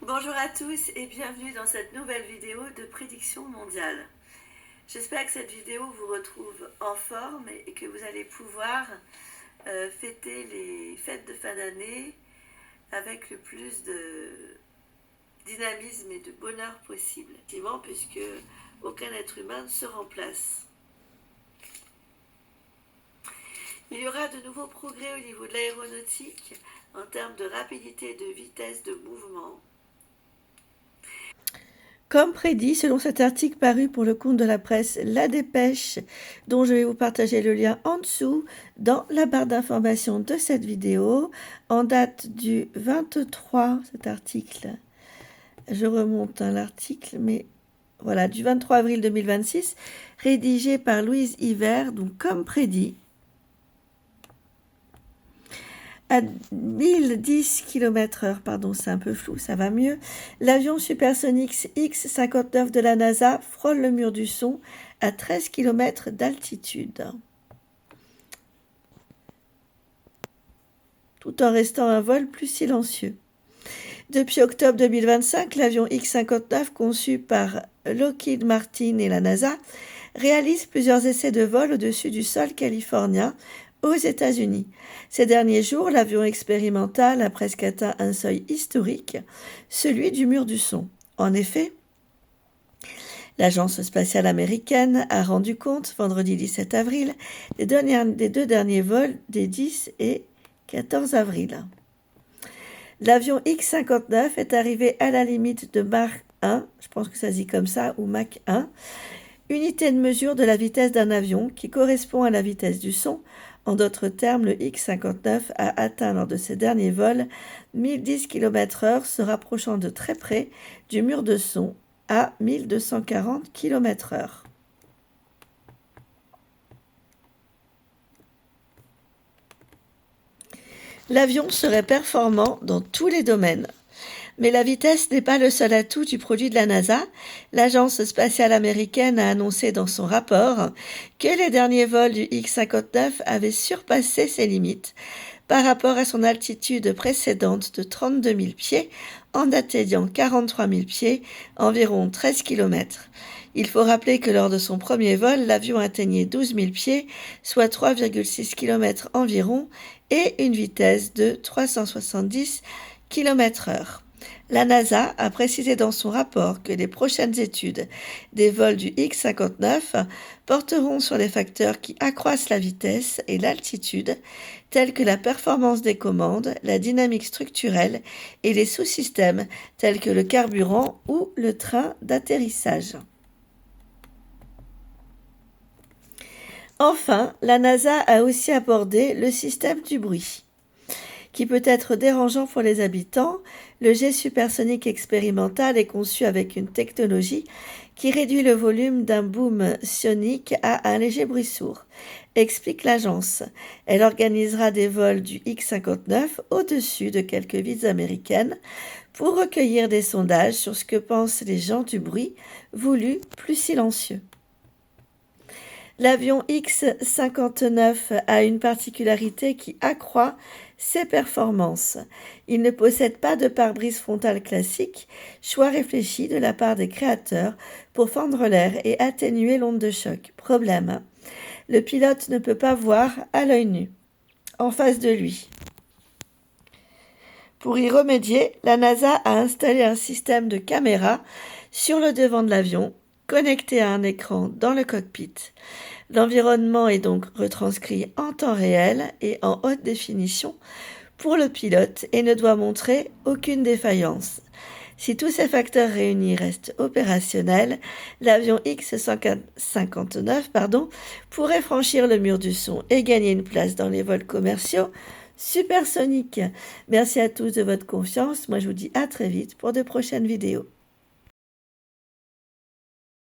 Bonjour à tous et bienvenue dans cette nouvelle vidéo de prédiction mondiale. J'espère que cette vidéo vous retrouve en forme et que vous allez pouvoir fêter les fêtes de fin d'année avec le plus de dynamisme et de bonheur possible, puisque aucun être humain ne se remplace. Il y aura de nouveaux progrès au niveau de l'aéronautique en termes de rapidité et de vitesse de mouvement. Comme prédit, selon cet article paru pour le compte de la presse La Dépêche, dont je vais vous partager le lien en dessous dans la barre d'information de cette vidéo, en date du 23, cet article, je remonte à l'article, mais voilà, du 23 avril 2026, rédigé par Louise Hiver, donc comme prédit, à 1010 km/h, pardon, c'est un peu flou, ça va mieux. L'avion supersonique X-59 de la NASA frôle le mur du son à 13 km d'altitude, tout en restant un vol plus silencieux. Depuis octobre 2025, l'avion X-59, conçu par Lockheed Martin et la NASA, réalise plusieurs essais de vol au-dessus du sol californien, aux États-Unis. Ces derniers jours, l'avion expérimental a presque atteint un seuil historique, celui du mur du son. En effet, l'Agence spatiale américaine a rendu compte, vendredi 17 avril, des deux derniers vols des 10 et 14 avril. L'avion X-59 est arrivé à la limite de Mach 1, je pense que ça se dit comme ça, ou Mach 1, unité de mesure de la vitesse d'un avion qui correspond à la vitesse du son. En d'autres termes, le X-59 a atteint lors de ses derniers vols 1010 km/h, se rapprochant de très près du mur de son à 1240 km/h. L'avion serait performant dans tous les domaines. Mais la vitesse n'est pas le seul atout du produit de la NASA. L'Agence spatiale américaine a annoncé dans son rapport que les derniers vols du X-59 avaient surpassé ses limites par rapport à son altitude précédente de 32 000 pieds en atteignant 43 000 pieds, environ 13 km. Il faut rappeler que lors de son premier vol, l'avion atteignait 12 000 pieds, soit 3,6 km environ, et une vitesse de 370 km/h. La NASA a précisé dans son rapport que les prochaines études des vols du X-59 porteront sur les facteurs qui accroissent la vitesse et l'altitude, tels que la performance des commandes, la dynamique structurelle et les sous-systèmes tels que le carburant ou le train d'atterrissage. Enfin, la NASA a aussi abordé le système du bruit, qui peut être dérangeant pour les habitants. Le jet supersonique expérimental est conçu avec une technologie qui réduit le volume d'un boom sonique à un léger bruit sourd, explique l'agence. Elle organisera des vols du X-59 au-dessus de quelques villes américaines pour recueillir des sondages sur ce que pensent les gens du bruit, voulu plus silencieux. L'avion X-59 a une particularité qui accroît ses performances. Il ne possède pas de pare-brise frontale classique, choix réfléchi de la part des créateurs pour fendre l'air et atténuer l'onde de choc. Problème, le pilote ne peut pas voir à l'œil nu en face de lui. Pour y remédier, la NASA a installé un système de caméras sur le devant de l'avion, connecté à un écran dans le cockpit. L'environnement est donc retranscrit en temps réel et en haute définition pour le pilote et ne doit montrer aucune défaillance. Si tous ces facteurs réunis restent opérationnels, l'avion X-59 pourrait franchir le mur du son et gagner une place dans les vols commerciaux supersoniques. Merci à tous de votre confiance. Moi, je vous dis à très vite pour de prochaines vidéos.